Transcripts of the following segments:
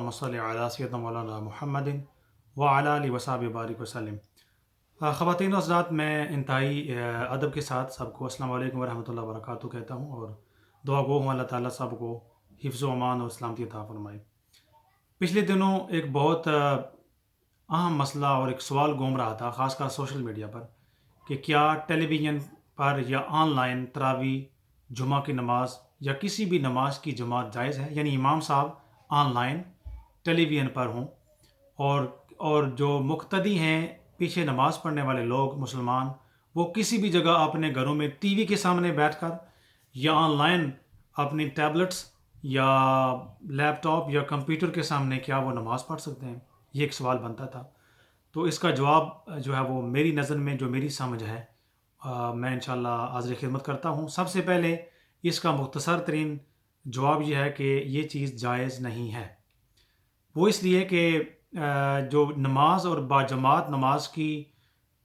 اللہم صلی علی سیدنا مولانا محمد وعلی آلہ وصحبہ بارک وسلم۔ خواتین و حضرات، میں انتہائی ادب کے ساتھ سب کو السلام علیکم ورحمۃ اللہ وبرکاتہ کہتا ہوں، اور دعا گو ہوں اللہ تعالیٰ سب کو حفظ و امان اور سلامتی عطا فرمائے۔ پچھلے دنوں ایک بہت اہم مسئلہ اور ایک سوال گھوم رہا تھا، خاص کر سوشل میڈیا پر، کہ کیا ٹیلی ویژن پر یا آن لائن تراویح، جمعہ کی نماز یا کسی بھی نماز کی جماعت جائز ہے؟ یعنی امام صاحب آن لائن ٹیلی ویژن پر ہوں اور جو مقتدی ہیں، پیچھے نماز پڑھنے والے لوگ مسلمان، وہ کسی بھی جگہ اپنے گھروں میں ٹی وی کے سامنے بیٹھ کر یا آن لائن اپنی ٹیبلٹس یا لیپ ٹاپ یا کمپیوٹر کے سامنے کیا وہ نماز پڑھ سکتے ہیں؟ یہ ایک سوال بنتا تھا۔ تو اس کا جواب جو ہے وہ میری نظر میں جو میری سمجھ ہے، میں انشاءاللہ حاضر خدمت کرتا ہوں۔ سب سے پہلے اس کا مختصر ترین جواب یہ ہے کہ یہ چیز جائز نہیں ہے۔ وہ اس لیے کہ جو نماز اور باجماعت نماز کی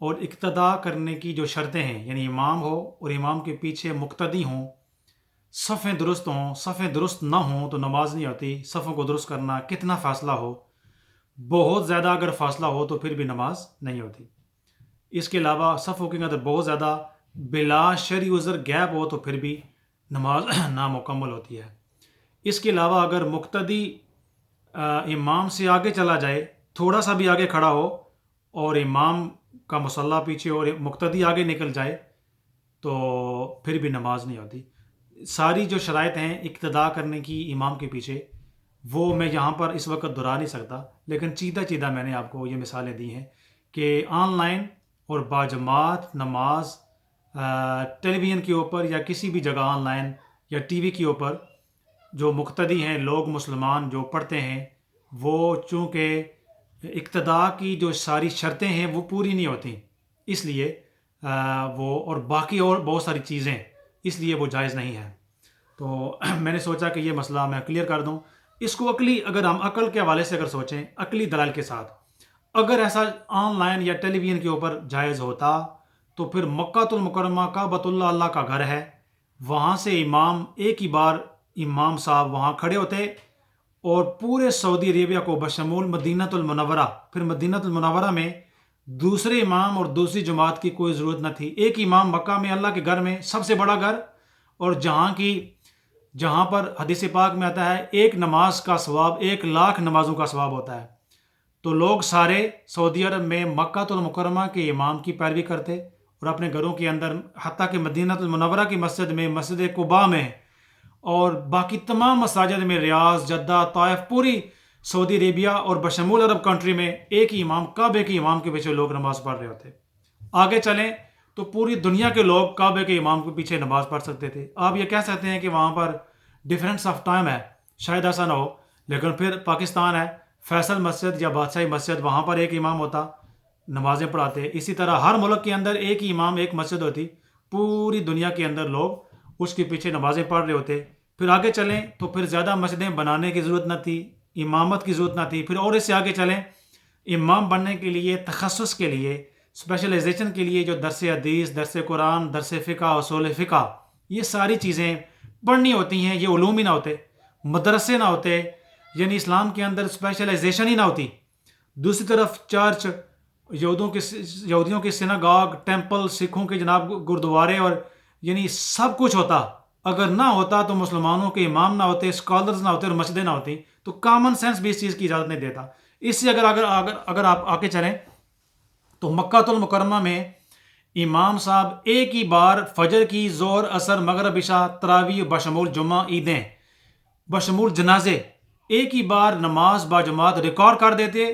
اور اقتداء کرنے کی جو شرطیں ہیں، یعنی امام ہو اور امام کے پیچھے مقتدی ہوں، صفیں درست ہوں، صفیں درست نہ ہوں تو نماز نہیں ہوتی۔ صفوں کو درست کرنا کتنا فاصلہ ہو، بہت زیادہ اگر فاصلہ ہو تو پھر بھی نماز نہیں ہوتی۔ اس کے علاوہ صفوں کے اندر بہت زیادہ بلا شرعی عذر گیپ ہو تو پھر بھی نماز نامکمل ہوتی ہے۔ اس کے علاوہ اگر مقتدی امام سے آگے چلا جائے، تھوڑا سا بھی آگے کھڑا ہو اور امام کا مصلی پیچھے اور مقتدی آگے نکل جائے تو پھر بھی نماز نہیں ہوتی۔ ساری جو شرائط ہیں اقتداء کرنے کی امام کے پیچھے، وہ میں یہاں پر اس وقت دہرا نہیں سکتا، لیکن چیدہ میں نے آپ کو یہ مثالیں دی ہیں کہ آن لائن اور باجماعت نماز ٹیلی ویژن کے اوپر یا کسی بھی جگہ آن لائن یا ٹی وی کے اوپر جو مقتدی ہیں، لوگ مسلمان جو پڑھتے ہیں، وہ چونکہ اقتداء کی جو ساری شرطیں ہیں وہ پوری نہیں ہوتی، اس لیے وہ اور باقی اور بہت ساری چیزیں، اس لیے وہ جائز نہیں ہے۔ تو میں نے سوچا کہ یہ مسئلہ میں کلیئر کر دوں۔ اس کو اگر ہم عقل کے حوالے سے اگر سوچیں، عقلی دلائل کے ساتھ، اگر ایسا آن لائن یا ٹیلی ویژن کے اوپر جائز ہوتا تو پھر مکہ المکرمہ کعبۃ اللہ، اللہ کا گھر ہے، وہاں سے امام ایک ہی بار امام صاحب وہاں کھڑے ہوتے اور پورے سعودی عربیہ کو بشمول مدینہ المنورہ، پھر مدینہ المنورہ میں دوسرے امام اور دوسری جماعت کی کوئی ضرورت نہ تھی۔ ایک امام مکہ میں اللہ کے گھر میں، سب سے بڑا گھر، اور جہاں پر حدیث پاک میں آتا ہے ایک نماز کا ثواب 1,00,000 نمازوں کا ثواب ہوتا ہے، تو لوگ سارے سعودی عرب میں مکہ المکرمہ کے امام کی پیروی کرتے اور اپنے گھروں کے اندر، حتیٰ کہ مدینہ المنورہ کی مسجد میں، مسجد قباء میں اور باقی تمام مساجد میں، ریاض، جدہ، طائف، پوری سعودی عربیہ اور بشمول عرب کنٹری میں ایک ہی امام، کعبے کے امام کے پیچھے لوگ نماز پڑھ رہے ہوتے۔ آگے چلیں تو پوری دنیا کے لوگ کعبے کے امام کے پیچھے نماز پڑھ سکتے تھے۔ آپ یہ کہہ سکتے ہیں کہ وہاں پر ڈیفرنس آف ٹائم ہے، شاید ایسا نہ ہو، لیکن پھر پاکستان ہے، فیصل مسجد یا بادشاہی مسجد، وہاں پر ایک امام ہوتا، نمازیں پڑھاتے۔ اسی طرح ہر ملک کے اندر ایک ہی امام، ایک مسجد ہوتی، پوری دنیا کے اندر لوگ اس کے پیچھے نمازیں پڑھ رہے ہوتے۔ پھر آگے چلیں تو پھر زیادہ مسجدیں بنانے کی ضرورت نہ تھی، امامت کی ضرورت نہ تھی۔ پھر اور اس سے آگے چلیں، امام بننے کے لیے، تخصص کے لیے، اسپیشلائزیشن کے لیے جو درس حدیث، درس قرآن، درس فقہ، اصول فقہ، یہ ساری چیزیں پڑھنی ہوتی ہیں۔ یہ علوم ہی نہ ہوتے، مدرسے نہ ہوتے، یعنی اسلام کے اندر اسپیشلائزیشن ہی نہ ہوتی۔ دوسری طرف چرچ، یہودیوں کے سیناگاگ، ٹیمپل، سکھوں کے جناب گردوارے، اور یعنی سب کچھ ہوتا۔ اگر نہ ہوتا تو مسلمانوں کے امام نہ ہوتے، اسکالرز نہ ہوتے اور مسجدیں نہ ہوتی۔ تو کامن سینس بھی اس چیز کی اجازت نہیں دیتا۔ اس سے اگر آپ آگے چلیں تو مکہ المکرمہ میں امام صاحب ایک ہی بار فجر کی، ظہر، عصر، مغرب، عشاء، تراویح بشمول جمعہ، عیدیں بشمول جنازے، ایک ہی بار نماز باجماعت ریکارڈ کر دیتے،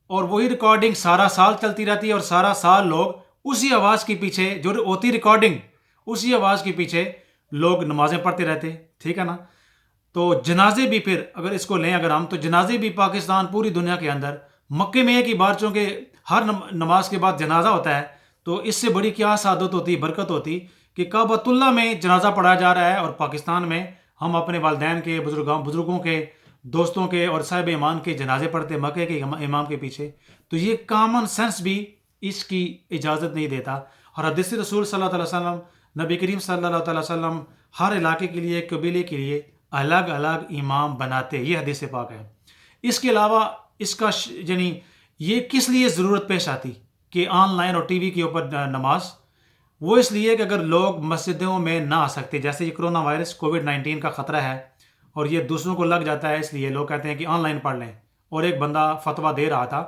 اور وہی ریکارڈنگ سارا سال چلتی رہتی، اور سارا سال لوگ اسی آواز کے پیچھے جو ہوتی ریکارڈنگ، اسی آواز کے پیچھے لوگ نمازیں پڑھتے رہتے۔ ٹھیک ہے نا؟ تو جنازے بھی پھر اگر اس کو لیں اگر ہم، تو جنازے بھی پاکستان، پوری دنیا کے اندر، مکے میں ایک ہی بار چونکہ ہر نماز کے بعد جنازہ ہوتا ہے، تو اس سے بڑی کیا سعادت ہوتی، برکت ہوتی کہ کعبۃ اللہ میں جنازہ پڑھایا جا رہا ہے، اور پاکستان میں ہم اپنے والدین کے، بزرگوں کے، دوستوں کے اور صاحب ایمان کے جنازے پڑھتے مکے کے امام کے پیچھے۔ تو یہ کامن سینس بھی اس کی اجازت نہیں دیتا۔ اور حدیث رسول صلی اللہ علیہ وسلم، نبی کریم صلی اللہ علیہ وسلم ہر علاقے کے لیے، قبیلے کے لیے الگ الگ امام بناتے، یہ حدیث پاک ہے۔ اس کے علاوہ اس کا یعنی یہ کس لیے ضرورت پیش آتی کہ آن لائن اور ٹی وی کے اوپر نماز؟ وہ اس لیے کہ اگر لوگ مسجدوں میں نہ آ سکتے، جیسے یہ کرونا وائرس کووڈ-19 کا خطرہ ہے اور یہ دوسروں کو لگ جاتا ہے، اس لیے لوگ کہتے ہیں کہ آن لائن پڑھ لیں، اور ایک بندہ فتویٰ دے رہا تھا،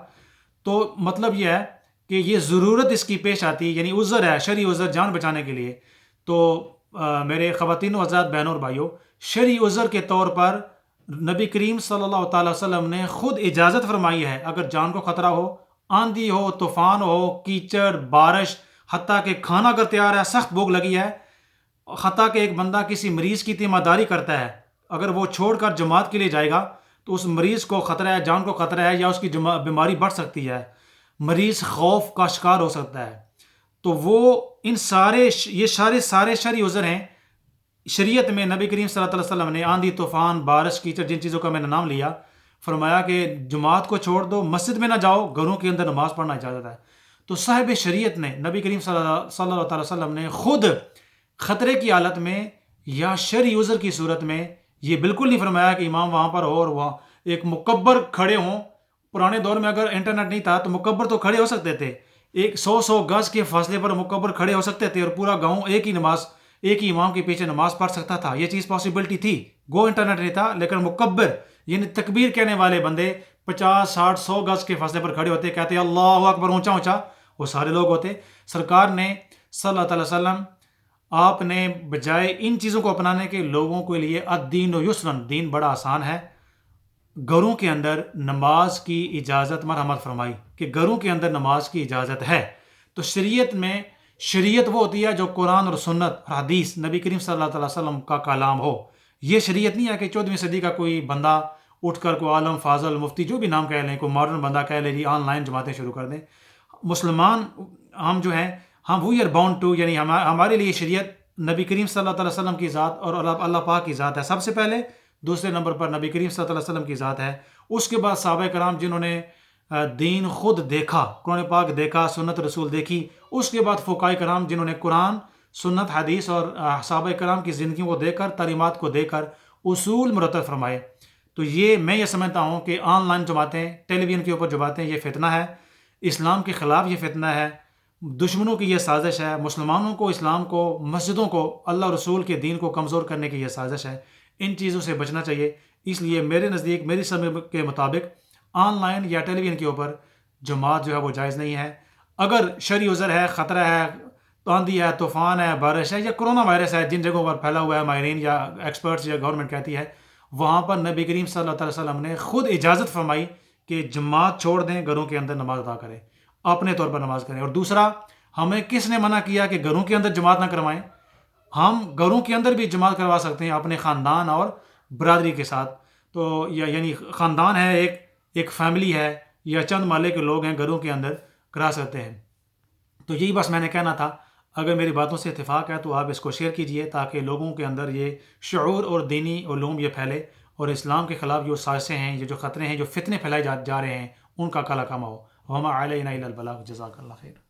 تو مطلب یہ ہے کہ یہ ضرورت اس کی پیش آتی، یعنی عذر ہے، شرعی عذر جان بچانے کے لیے. تو میرے خواتین و حضرات، بہنوں اور بھائیوں، شرعی عذر کے طور پر نبی کریم صلی اللہ تعالی وسلم نے خود اجازت فرمائی ہے، اگر جان کو خطرہ ہو، آندھی ہو، طوفان ہو، کیچڑ، بارش، حتیٰ کہ کھانا اگر تیار ہے، سخت بھوک لگی ہے، حتیٰ کہ ایک بندہ کسی مریض کی تیمارداری کرتا ہے، اگر وہ چھوڑ کر جماعت کے لیے جائے گا تو اس مریض کو خطرہ ہے، جان کو خطرہ ہے، یا اس کی بیماری بڑھ سکتی ہے، مریض خوف کا شکار ہو سکتا ہے. تو وہ ان سارے شرعی عذر ہیں. شریعت میں نبی کریم صلی اللہ علیہ وسلم نے آندھی، طوفان، بارش، کیچڑ، جن چیزوں کا میں نے نام لیا، فرمایا کہ جماعت کو چھوڑ دو، مسجد میں نہ جاؤ، گھروں کے اندر نماز پڑھنا اجازت ہے. تو صاحب شریعت نے، نبی کریم صلی اللہ تعالی وسلم نے خود خطرے کی حالت میں یا شرعی عذر کی صورت میں یہ بالکل نہیں فرمایا کہ امام وہاں پر ہو اور وہاں ایک مکبر کھڑے ہوں. پرانے دور میں اگر انٹرنیٹ نہیں تھا تو مکبر تو کھڑے ہو سکتے تھے، ایک 100 گز کے فاصلے پر مکبر کھڑے ہو سکتے تھے، اور پورا گاؤں ایک ہی امام کے پیچھے نماز پڑھ سکتا تھا. یہ چیز پاسبلٹی تھی. انٹرنیٹ نہیں تھا، لیکن مکبر یعنی تکبیر کہنے والے بندے 50 60 100 گز کے فاصلے پر کھڑے ہوتے، کہتے اللہ اکبر اونچا اونچا، وہ سارے لوگ ہوتے. سرکار نے صلی اللہ علیہ وسلم، آپ نے بجائے ان چیزوں کو اپنانے کے، لوگوں کے لیے الدین یسرن، دین بڑا آسان ہے، گھروں کے اندر نماز کی اجازت مرحمت فرمائی کہ گھروں کے اندر نماز کی اجازت ہے. تو شریعت وہ ہوتی ہے جو قرآن اور سنت اور حدیث نبی کریم صلی اللہ علیہ وسلم کا کلام ہو. یہ شریعت نہیں ہے کہ 14ویں صدی کا کوئی بندہ اٹھ کر کوئی عالم، فاضل، مفتی، جو بھی نام کہہ لیں، کوئی ماڈرن بندہ کہہ لے جی آن لائن جماعتیں شروع کر دیں. مسلمان ہم جو ہیں، ہم وی آر باؤنڈ ٹو، یعنی ہمارے لیے شریعت نبی کریم صلی اللہ علیہ وسلم کی ذات اور اللہ پاک کی ذات ہے سب سے پہلے. دوسرے نمبر پر نبی کریم صلی اللہ علیہ وسلم کی ذات ہے. اس کے بعد صحابہ کرام جنہوں نے دین خود دیکھا، قرآن پاک دیکھا، سنت رسول دیکھی. اس کے بعد فقہاء کرام جنہوں نے قرآن، سنت، حدیث اور صحابہ کرام کی زندگیوں کو دیکھ کر، تعلیمات کو دیکھ کر اصول مرتب فرمائے. تو میں یہ سمجھتا ہوں کہ آن لائن جماعتیں، ٹیلی ویژن کے اوپر جماعتیں، یہ فتنہ ہے، اسلام کے خلاف یہ فتنہ ہے، دشمنوں کی یہ سازش ہے، مسلمانوں کو، اسلام کو، مسجدوں کو، اللہ رسول کے دین کو کمزور کرنے کی یہ سازش ہے. ان چیزوں سے بچنا چاہیے. اس لیے میرے نزدیک، میری سمجھ کے مطابق آن لائن یا ٹیلی ویژن کے اوپر جماعت جو ہے وہ جائز نہیں ہے. اگر شرعی عذر ہے، خطرہ ہے، آندھی ہے، طوفان ہے، بارش ہے، یا کرونا وائرس ہے جن جگہوں پر پھیلا ہوا ہے، ماہرین یا ایکسپرٹس یا گورنمنٹ کہتی ہے، وہاں پر نبی کریم صلی اللہ علیہ وسلم نے خود اجازت فرمائی کہ جماعت چھوڑ دیں، گھروں کے اندر نماز ادا کریں، اپنے طور پر نماز کریں. اور دوسرا، ہمیں کس نے منع کیا کہ گھروں کے اندر جماعت نہ کروائیں؟ ہم گھروں کے اندر بھی جماعت کروا سکتے ہیں اپنے خاندان اور برادری کے ساتھ. تو یعنی خاندان ہے، ایک فیملی ہے، یا چند محلے کے لوگ ہیں، گھروں کے اندر کرا سکتے ہیں. تو یہی بس میں نے کہنا تھا. اگر میری باتوں سے اتفاق ہے تو آپ اس کو شیئر کیجئے تاکہ لوگوں کے اندر یہ شعور اور دینی علوم یہ پھیلے، اور اسلام کے خلاف جو سازشیں ہیں، یہ جو خطرے ہیں، جو فتنے پھیلائے جا رہے ہیں، ان کا کلا کما ہو. وما علینا الا البلاغ. جزاک اللہ خیر.